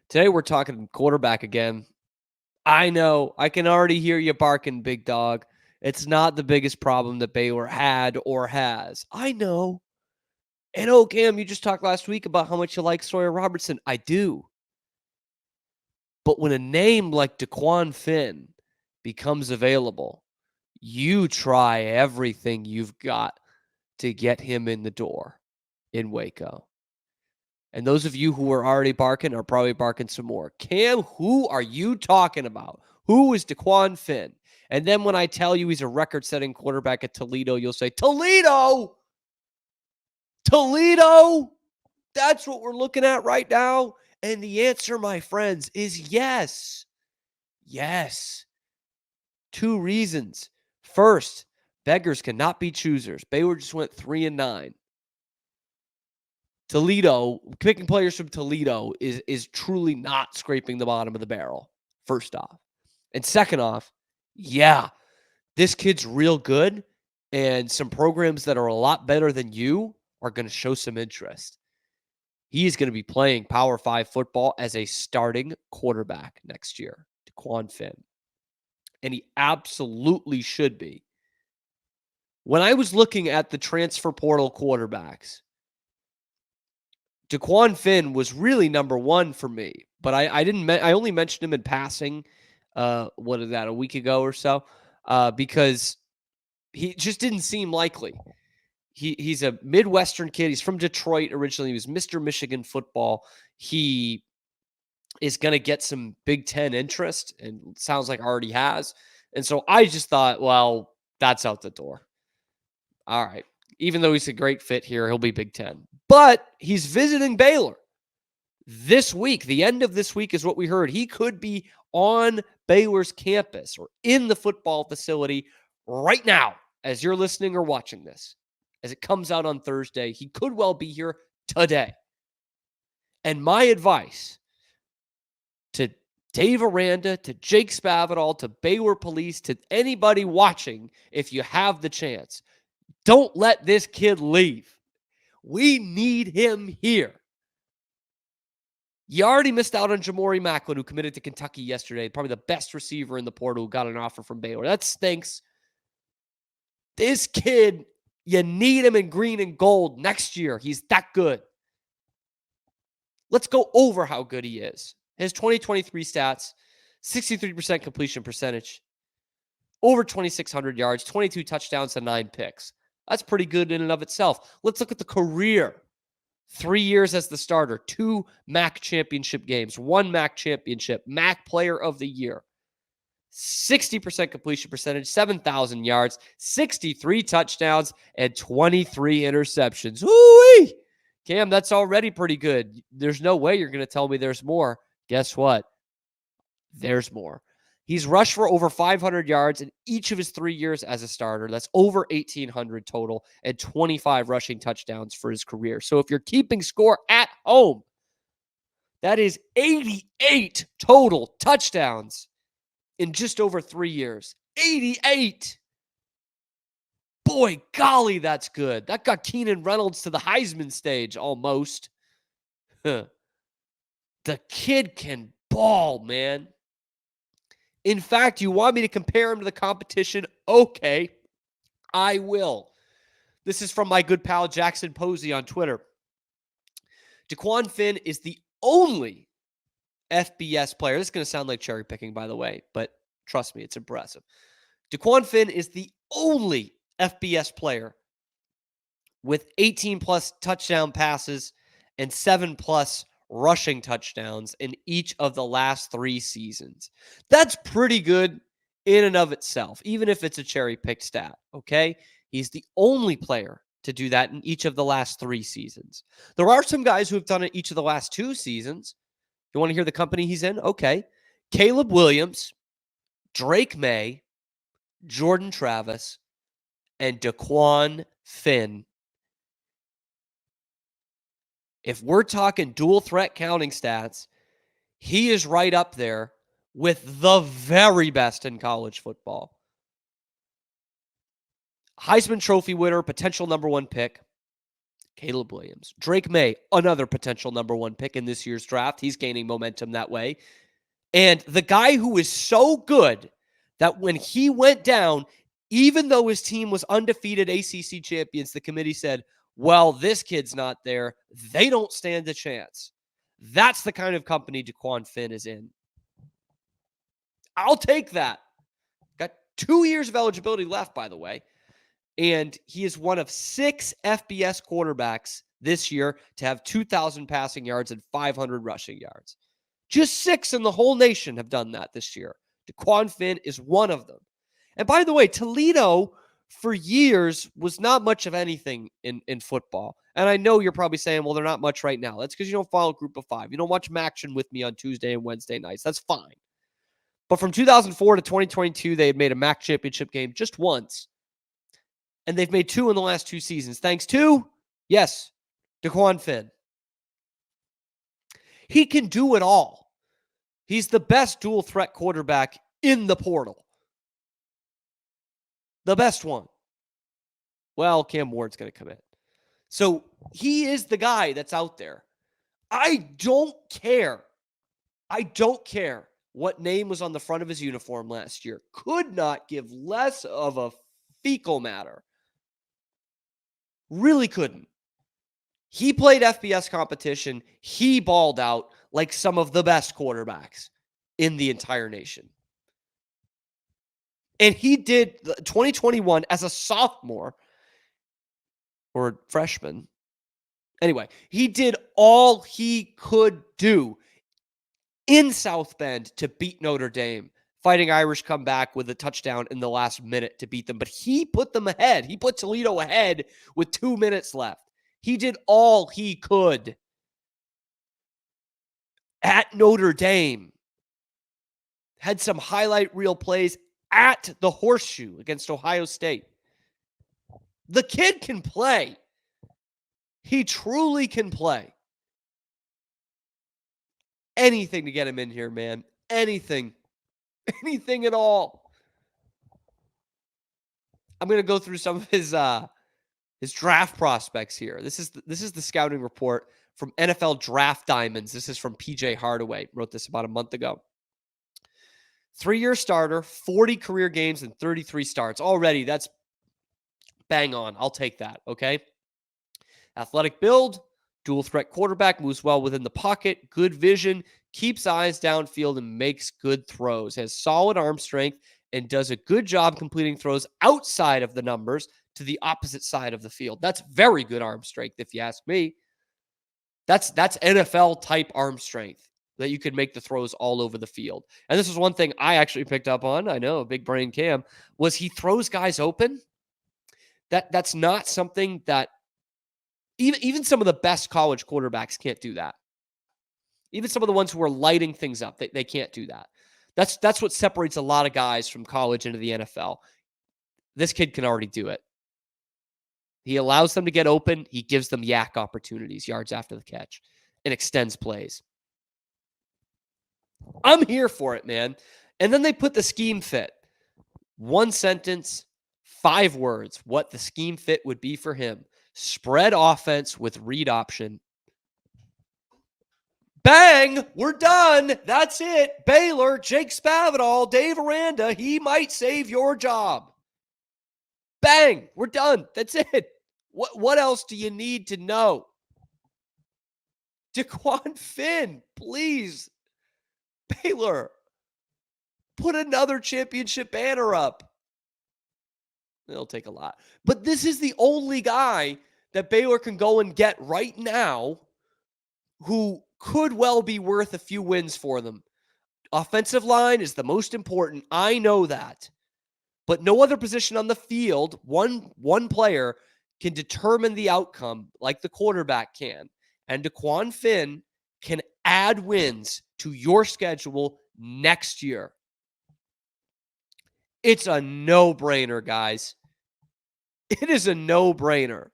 Today we're talking quarterback again. I know. I can already hear you barking, big dog. It's not the biggest problem that Baylor had or has. I know. And oh, Cam, you just talked last week about how much you like Sawyer Robertson. I do. But when a name like DeQuan Finn becomes available, you try everything you've got to get him in the door in Waco. And those of you who are already barking are probably barking some more. Cam, who are you talking about? Who is DeQuan Finn? And then when I tell you he's a record-setting quarterback at Toledo, you'll say, Toledo? Toledo? That's what we're looking at right now? And the answer, my friends, is yes. Yes. Two reasons. First, beggars cannot be choosers. Baylor just went 3-9. Toledo, picking players from Toledo is truly not scraping the bottom of the barrel, first off. And second off, yeah, this kid's real good, and some programs that are a lot better than you are going to show some interest. He is going to be playing Power 5 football as a starting quarterback next year, DeQuan Finn. And he absolutely should be. When I was looking at the transfer portal quarterbacks, DeQuan Finn was really number one for me, but I only mentioned him in passing. What is that, a week ago or so? Because he just didn't seem likely. He's a Midwestern kid. He's from Detroit originally. He was Mr. Michigan football. He is going to get some Big Ten interest, and sounds like already has. And so I just thought, well, that's out the door. All right. Even though he's a great fit here, he'll be Big Ten. But he's visiting Baylor this week. The end of this week is what we heard. He could be on Baylor's campus or in the football facility right now as you're listening or watching this. As it comes out on Thursday, he could well be here today. And my advice to Dave Aranda, to Jake Spavital, to Baylor police, to anybody watching, if you have the chance, don't let this kid leave. We need him here. You already missed out on Jamori Macklin, who committed to Kentucky yesterday. Probably the best receiver in the portal who got an offer from Baylor. That stinks. This kid, you need him in green and gold next year. He's that good. Let's go over how good he is. His 2023 stats, 63% completion percentage, over 2,600 yards, 22 touchdowns, and 9 picks. That's pretty good in and of itself. Let's look at the career. 3 years as the starter, 2 MAC championship games, 1 MAC championship, MAC player of the year, 60% completion percentage, 7,000 yards, 63 touchdowns, and 23 interceptions. Woo-wee! Cam, that's already pretty good. There's no way you're going to tell me there's more. Guess what? There's more. He's rushed for over 500 yards in each of his 3 years as a starter. That's over 1,800 total and 25 rushing touchdowns for his career. So if you're keeping score at home, that is 88 total touchdowns in just over 3 years. 88. Boy, golly, that's good. That got Keenan Reynolds to the Heisman stage almost. The kid can ball, man. In fact, you want me to compare him to the competition? Okay, I will. This is from my good pal Jackson Posey on Twitter. DeQuan Finn is the only FBS player. This is going to sound like cherry picking, by the way, but trust me, it's impressive. DeQuan Finn is the only FBS player with 18-plus touchdown passes and 7-plus rushing touchdowns in each of the last 3 seasons. That's pretty good in and of itself, even if it's a cherry-picked stat, okay? He's the only player to do that in each of the last 3 seasons. There are some guys who have done it each of the last 2 seasons. You want to hear the company he's in? Okay. Caleb Williams, Drake Maye, Jordan Travis, and DeQuan Finn. If we're talking dual threat counting stats, he is right up there with the very best in college football. Heisman Trophy winner, potential number 1 pick, Caleb Williams. Drake Maye, another potential number one pick in this year's draft. He's gaining momentum that way. And the guy who is so good that when he went down, even though his team was undefeated ACC champions, the committee said, well, this kid's not there. They don't stand a chance. That's the kind of company DeQuan Finn is in. I'll take that. Got 2 years of eligibility left, by the way. And he is one of 6 FBS quarterbacks this year to have 2,000 passing yards and 500 rushing yards. Just 6 in the whole nation have done that this year. DeQuan Finn is one of them. And by the way, Toledo for years was not much of anything in football. And I know you're probably saying, well, they're not much right now. That's because you don't follow Group of 5. You don't watch Maction with me on Tuesday and Wednesday nights. That's fine. But from 2004 to 2022, they had made a MAC championship game just once. And they've made 2 in the last 2 seasons. Thanks to, yes, DeQuan Finn. He can do it all. He's the best dual threat quarterback in the portal. The best one. Well, Cam Ward's going to come in. So he is the guy that's out there. I don't care. I don't care what name was on the front of his uniform last year. Could not give less of a fecal matter. Really couldn't. He played FBS competition. He balled out like some of the best quarterbacks in the entire nation. And he did 2021 as a sophomore or freshman. Anyway, he did all he could do in South Bend to beat Notre Dame. Fighting Irish come back with a touchdown in the last minute to beat them. But he put them ahead. He put Toledo ahead with 2 minutes left. He did all he could at Notre Dame. Had some highlight reel plays at the Horseshoe against Ohio State. The kid can play. He truly can play. Anything to get him in here, man. Anything. Anything at all. I'm going to go through some of his draft prospects here. This is the scouting report from NFL Draft Diamonds. This is from PJ Hardaway. Wrote this about a month ago. 3-year starter, 40 career games, and 33 starts. Already, that's bang on. I'll take that, okay? Athletic build, dual threat quarterback, moves well within the pocket, good vision, keeps eyes downfield, and makes good throws. Has solid arm strength and does a good job completing throws outside of the numbers to the opposite side of the field. That's very good arm strength, if you ask me. That's NFL type arm strength that you could make the throws all over the field. And this is one thing I actually picked up on. I know, big brain Cam, was he throws guys open. That's not something that even some of the best college quarterbacks can't do that. Even some of the ones who are lighting things up, they can't do that. That's what separates a lot of guys from college into the NFL. This kid can already do it. He allows them to get open. He gives them yak opportunities, yards after the catch, and extends plays. I'm here for it, man. And then they put the scheme fit. 1 sentence, 5 words, what the scheme fit would be for him. Spread offense with read option. Bang! We're done. That's it. Baylor, Jake Spavital, Dave Aranda, he might save your job. Bang! We're done. That's it. What else do you need to know? DeQuan Finn, please. Baylor, put another championship banner up. It'll take a lot. But this is the only guy that Baylor can go and get right now who could well be worth a few wins for them. Offensive line is the most important. I know that. But no other position on the field, one player can determine the outcome like the quarterback can. And DeQuan Finn can add wins to your schedule next year. It's a no-brainer, guys. It is a no-brainer.